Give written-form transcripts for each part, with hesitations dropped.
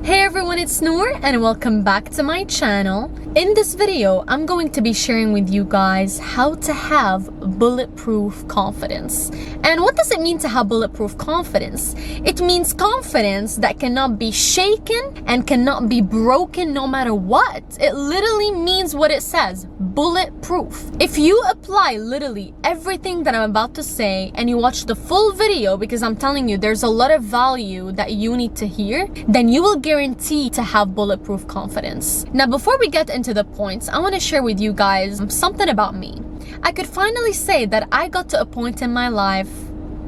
Hey everyone, it's Noor and welcome back to my channel. In this video, I'm going to be sharing with you guys how to have bulletproof confidence. And what does it mean to have bulletproof confidence? It means confidence that cannot be shaken and cannot be broken no matter what. It literally means what it says, bulletproof. If you apply literally everything that I'm about to say and you watch the full video, because I'm telling you there's a lot of value that you need to hear, then you will guarantee to have bulletproof confidence. Now, before we get into the points, I want to share with you guys something about me. I could finally say that I got to a point in my life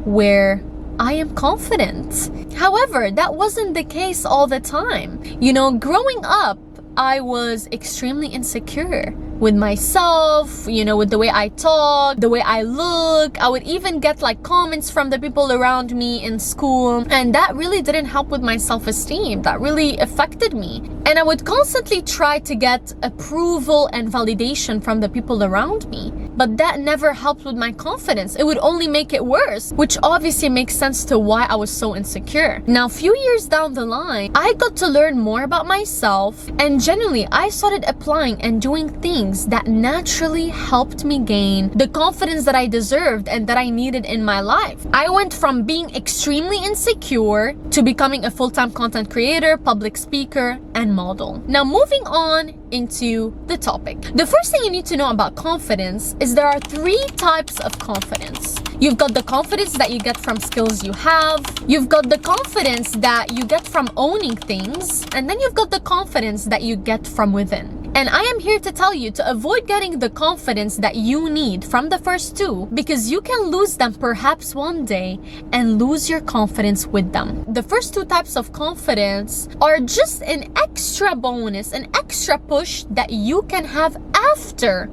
where I am confident. However, that wasn't the case all the time. You know, growing up, I was extremely insecure with myself, you know, with the way I talk, the way I look. I would even get like comments from the people around me in school, and that really didn't help with my self-esteem. That really affected me. And I would constantly try to get approval and validation from the people around me, but that never helped with my confidence. It would only make it worse, which obviously makes sense to why I was so insecure. Now, a few years down the line, I got to learn more about myself, and generally I started applying and doing things that naturally helped me gain the confidence that I deserved and that I needed in my life. I went from being extremely insecure to becoming a full-time content creator, public speaker, and model. Now, moving on into the topic. The first thing you need to know about confidence is there are three types of confidence. You've got the confidence that you get from skills you have. You've got the confidence that you get from owning things. And then you've got the confidence that you get from within. And I am here to tell you to avoid getting the confidence that you need from the first two, because you can lose them perhaps one day and lose your confidence with them. The first two types of confidence are just an extra bonus, an extra push that you can have after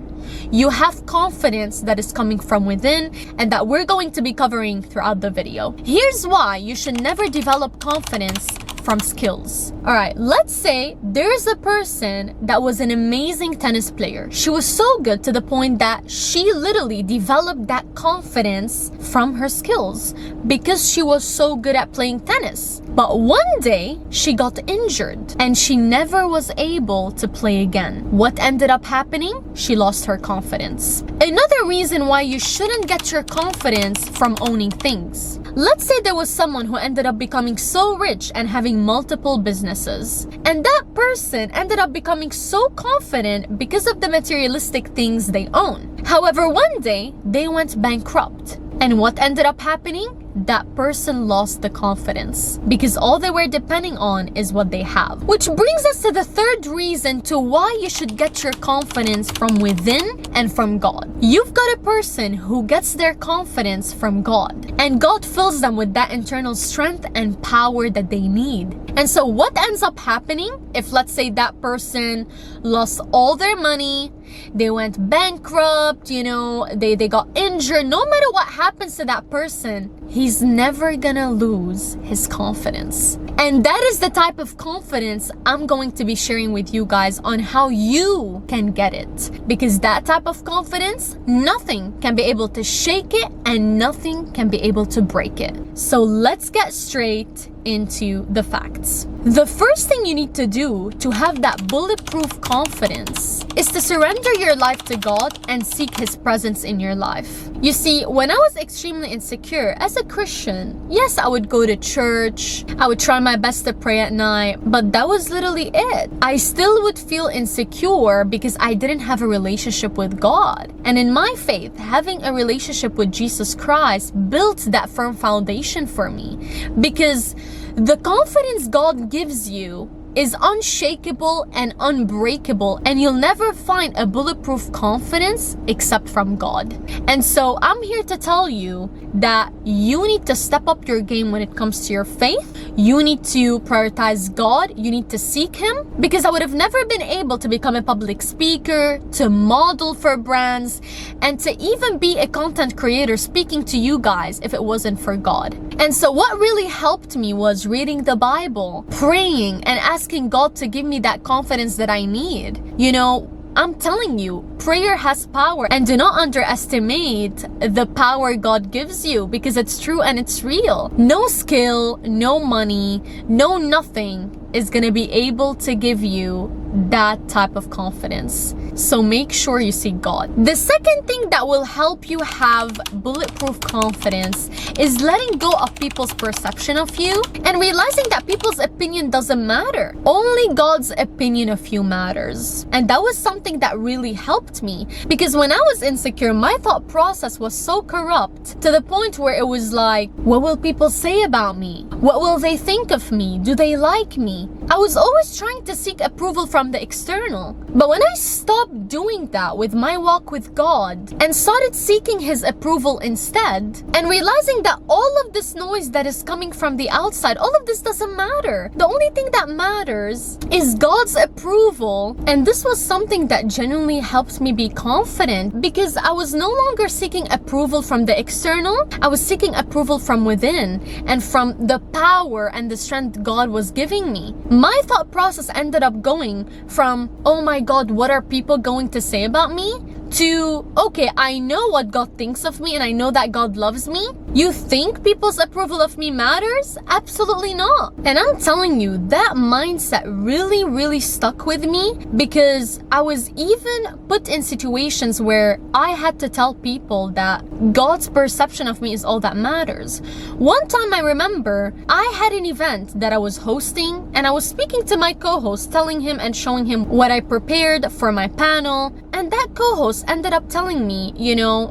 you have confidence that is coming from within, and that we're going to be covering throughout the video. Here's why you should never develop confidence from skills. All right, let's say there's a person that was an amazing tennis player. She was so good to the point that she literally developed that confidence from her skills because she was so good at playing tennis. But one day she got injured and she never was able to play again. What ended up happening? She lost her confidence. Another reason why you shouldn't get your confidence from owning things. Let's say there was someone who ended up becoming so rich and having multiple businesses, and that person ended up becoming so confident because of the materialistic things they own. However, one day they went bankrupt, and what ended up happening? That person lost the confidence because all they were depending on is what they have. Which brings us to the third reason to why you should get your confidence from within and from God. You've got a person who gets their confidence from God, and God fills them with that internal strength and power that they need. And so what ends up happening if, let's say, that person lost all their money, they went bankrupt, you know, they got injured, no matter what happens to that person, he's never gonna lose his confidence. And that is the type of confidence I'm going to be sharing with you guys on how you can get it. Because that type of confidence, nothing can be able to shake it and nothing can be able to break it. So let's get straight into the facts. The first thing you need to do to have that bulletproof confidence is to surrender your life to God and seek His presence in your life. You see, when I was extremely insecure as a Christian, yes, I would go to church, I would try my best to pray at night, but that was literally it. I still would feel insecure because I didn't have a relationship with God. And in my faith, having a relationship with Jesus Christ built that firm foundation for me, because the confidence God gives you is unshakable and unbreakable, and you'll never find a bulletproof confidence except from God. And so I'm here to tell you that you need to step up your game when it comes to your faith. You need to prioritize God. You need to seek Him, because I would have never been able to become a public speaker, to model for brands, and to even be a content creator speaking to you guys if it wasn't for God. And so what really helped me was reading the Bible, praying, and asking God to give me that confidence that I need. You know, I'm telling you, prayer has power, and do not underestimate the power God gives you, because it's true and it's real. No skill, no money, no nothing is going to be able to give you that type of confidence. So make sure you seek God. The second thing that will help you have bulletproof confidence is letting go of people's perception of you and realizing that people's opinion doesn't matter. Only God's opinion of you matters. And that was something that really helped me, because when I was insecure, my thought process was so corrupt to the point where it was like, what will people say about me? What will they think of me? Do they like me? I was always trying to seek approval from the external. But when I stopped doing that with my walk with God and started seeking His approval instead, and realizing that all of this noise that is coming from the outside, all of this doesn't matter. The only thing that matters is God's approval. And this was something that genuinely helped me be confident, because I was no longer seeking approval from the external. I was seeking approval from within and from the power and the strength God was giving me. My thought process ended up going from, oh my God, what are people going to say about me? To, okay, I know what God thinks of me and I know that God loves me. You think people's approval of me matters? Absolutely not. And I'm telling you, that mindset really stuck with me, because I was even put in situations where I had to tell people that God's perception of me is all that matters. One time I remember I had an event that I was hosting, and I was speaking to my co-host, telling him and showing him what I prepared for my panel. And that co-host ended up telling me,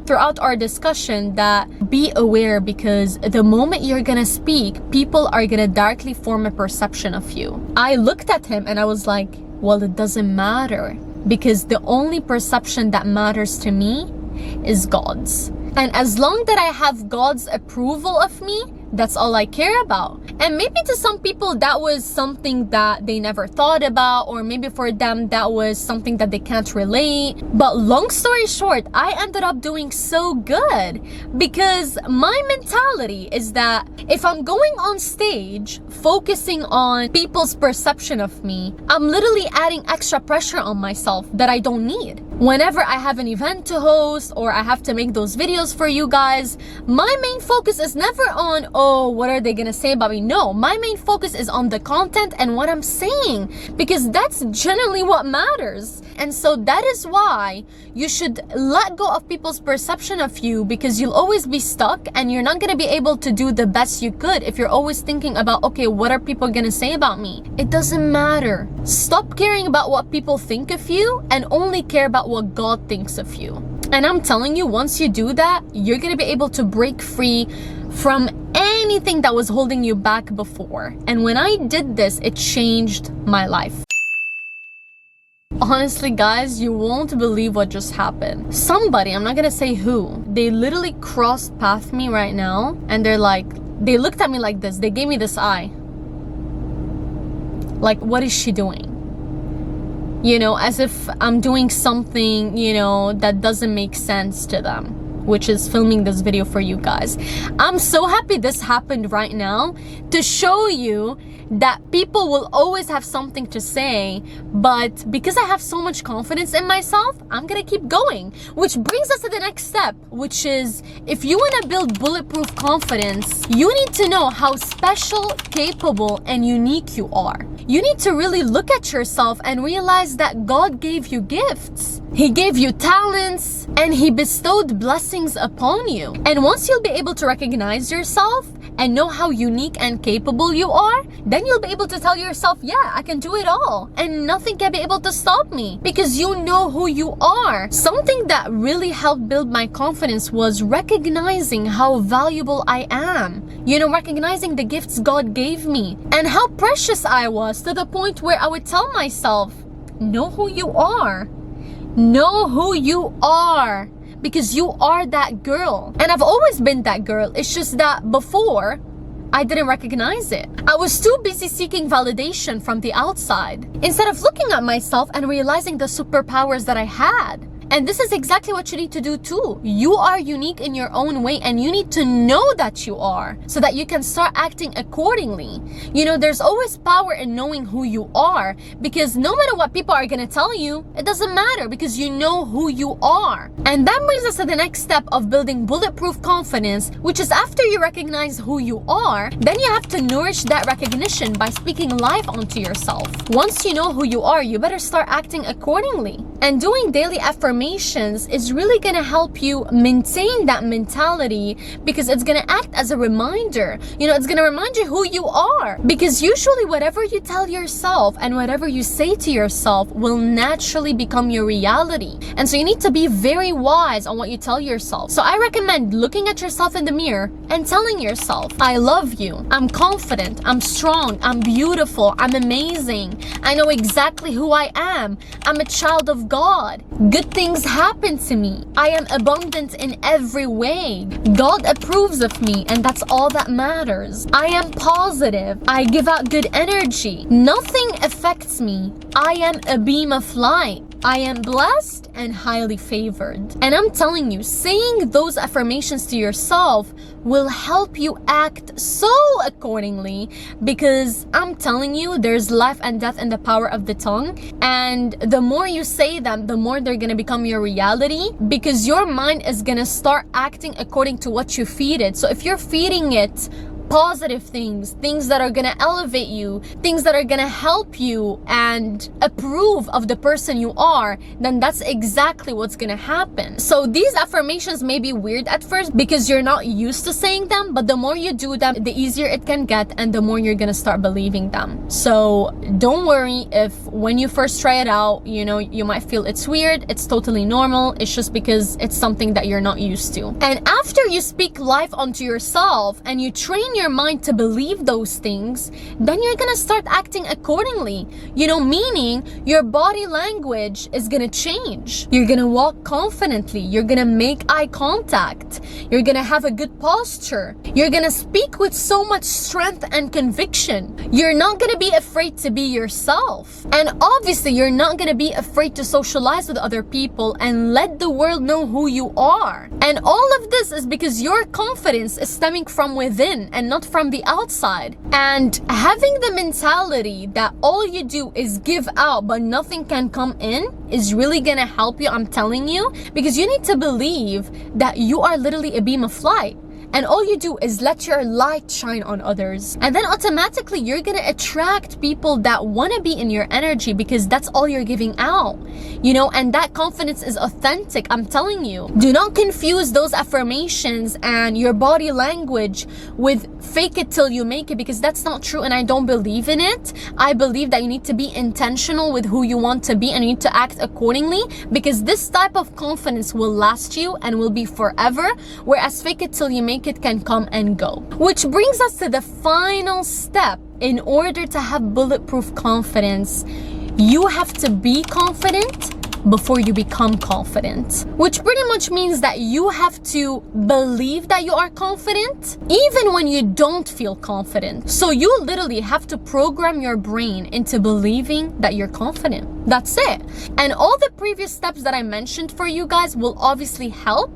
throughout our discussion, that be aware, because the moment you're gonna speak, people are gonna directly form a perception of you. I looked at him and I was like, well, it doesn't matter, because the only perception that matters to me is God's. And as long that I have God's approval of me, that's all I care about. And maybe to some people that was something that they never thought about, or maybe for them that was something that they can't relate. But long story short, I ended up doing so good, because my mentality is that if I'm going on stage focusing on people's perception of me, I'm literally adding extra pressure on myself that I don't need. Whenever I have an event to host or I have to make those videos for you guys, my main focus is never on, oh, what are they gonna say about me? No, my main focus is on the content and what I'm saying, because that's generally what matters. And so that is why you should let go of people's perception of you, because you'll always be stuck and you're not gonna be able to do the best you could if you're always thinking about, okay, what are people gonna say about me? It doesn't matter. Stop caring about what people think of you and only care about what God thinks of you. And I'm telling you, once you do that, you're gonna be able to break free from anything that was holding you back before. And when I did this, it changed my life. Honestly, guys, you won't believe what just happened. Somebody, I'm not gonna say who, they literally crossed path me right now, and they looked at me like this. They gave me this eye. Like, what is she doing? As if I'm doing something, that doesn't make sense to them, which is filming this video for you guys. I'm so happy this happened right now to show you that people will always have something to say, but because I have so much confidence in myself, I'm gonna keep going. Which brings us to the next step, which is, if you wanna build bulletproof confidence, you need to know how special, capable, and unique you are. You need to really look at yourself and realize that God gave you gifts. He gave you talents, and He bestowed blessings upon you. And once you'll be able to recognize yourself and know how unique and capable you are, then you'll be able to tell yourself, yeah, I can do it all, and nothing can be able to stop me, because you know who you are. Something that really helped build my confidence was recognizing how valuable I am. Recognizing the gifts God gave me and how precious I was, to the point where I would tell myself, know who you are. Know who you are, because you are that girl. And I've always been that girl. It's just that before, I didn't recognize it. I was too busy seeking validation from the outside, instead of looking at myself and realizing the superpowers that I had. And this is exactly what you need to do too. You are unique in your own way, and you need to know that you are so that you can start acting accordingly. You know, there's always power in knowing who you are, because no matter what people are going to tell you, it doesn't matter because you know who you are. And that brings us to the next step of building bulletproof confidence, which is after you recognize who you are, then you have to nourish that recognition by speaking life onto yourself. Once you know who you are, you better start acting accordingly. And doing daily affirmations is really going to help you maintain that mentality, because it's going to act as a reminder. You know, it's going to remind you who you are, because usually whatever you tell yourself and whatever you say to yourself will naturally become your reality. And so you need to be very wise on what you tell yourself. So I recommend looking at yourself in the mirror and telling yourself, I love you, I'm confident, I'm strong, I'm beautiful, I'm amazing, I know exactly who I am, I'm a child of God, good things happen to me, I am abundant in every way, God approves of me, and that's all that matters, I am positive, I give out good energy, nothing affects me, I am a beam of light, I am blessed and highly favored. And I'm telling you, saying those affirmations to yourself will help you act so accordingly, because I'm telling you, there's life and death in the power of the tongue. And the more you say them, the more they're going to become your reality, because your mind is going to start acting according to what you feed it. So if you're feeding it positive things, things that are gonna elevate you, things that are gonna help you and approve of the person you are, then that's exactly what's gonna happen. So these affirmations may be weird at first because you're not used to saying them, but the more you do them, the easier it can get, and the more you're gonna start believing them. So don't worry if when you first try it out, you know, you might feel it's weird. It's totally normal. It's just because it's something that you're not used to. And after you speak life onto yourself and you train your mind to believe those things, then you're gonna start acting accordingly. You know, meaning your body language is gonna change. You're gonna walk confidently. You're gonna make eye contact. You're gonna have a good posture. You're gonna speak with so much strength and conviction. You're not gonna be afraid to be yourself. And obviously, you're not gonna be afraid to socialize with other people and let the world know who you are. And all of this is because your confidence is stemming from within and not from the outside. And having the mentality that all you do is give out but nothing can come in is really gonna help you, I'm telling you, because you need to believe that you are literally a beam of light. And all you do is let your light shine on others. And then automatically you're gonna attract people that wanna be in your energy, because that's all you're giving out. You know, and that confidence is authentic, I'm telling you. Do not confuse those affirmations and your body language with fake it till you make it, because that's not true, and I don't believe in it. I believe that you need to be intentional with who you want to be, and you need to act accordingly, because this type of confidence will last you and will be forever, whereas fake it till you make it can come and go. Which brings us to the final step. In order to have bulletproof confidence, you have to be confident before you become confident, which pretty much means that you have to believe that you are confident even when you don't feel confident. So you literally have to program your brain into believing that you're confident. That's it. And all the previous steps that I mentioned for you guys will obviously help,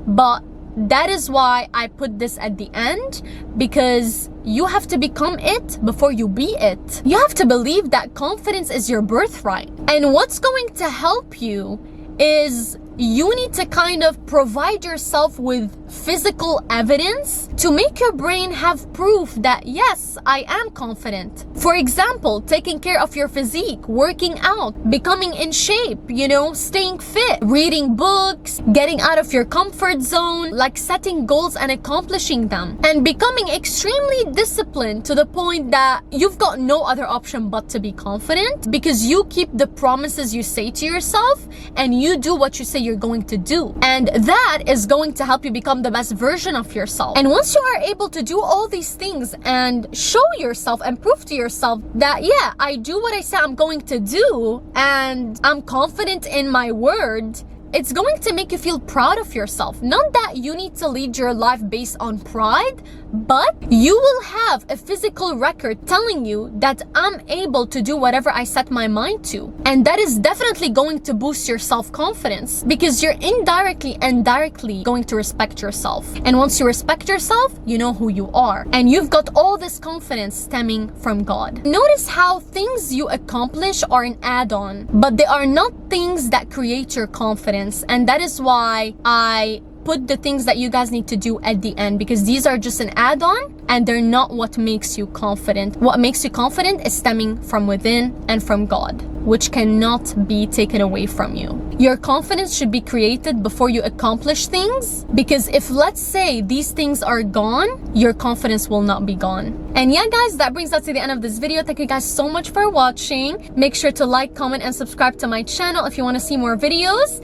but that is why I put this at the end, because you have to become it before you be it. You have to believe that confidence is your birthright. And what's going to help you is you need to kind of provide yourself with physical evidence to make your brain have proof that yes, I am confident. For example, taking care of your physique, working out, becoming in shape, you know, staying fit, reading books, getting out of your comfort zone, like setting goals and accomplishing them, and becoming extremely disciplined to the point that you've got no other option but to be confident, because you keep the promises you say to yourself and you do what you say you're going to do. And that is going to help you become the best version of yourself. And once you are able to do all these things and show yourself and prove to yourself that yeah, I do what I say I'm going to do and I'm confident in my word, it's going to make you feel proud of yourself. Not that you need to lead your life based on pride, but you will have a physical record telling you that I'm able to do whatever I set my mind to. And that is definitely going to boost your self-confidence, because you're indirectly and directly going to respect yourself. And once you respect yourself, you know who you are. And you've got all this confidence stemming from God. Notice how things you accomplish are an add-on, but they are not things that create your confidence. And that is why I put the things that you guys need to do at the end, because these are just an add-on and they're not what makes you confident. What makes you confident is stemming from within and from God, which cannot be taken away from you. Your confidence should be created before you accomplish things, because if, let's say, these things are gone, your confidence will not be gone. And yeah, guys, that brings us to the end of this video. Thank you guys so much for watching. Make sure to like, comment, and subscribe to my channel if you want to see more videos.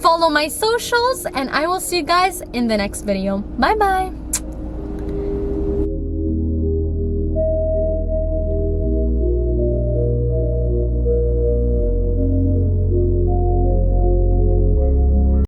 Follow my socials, and I will see you guys in the next video. Bye bye.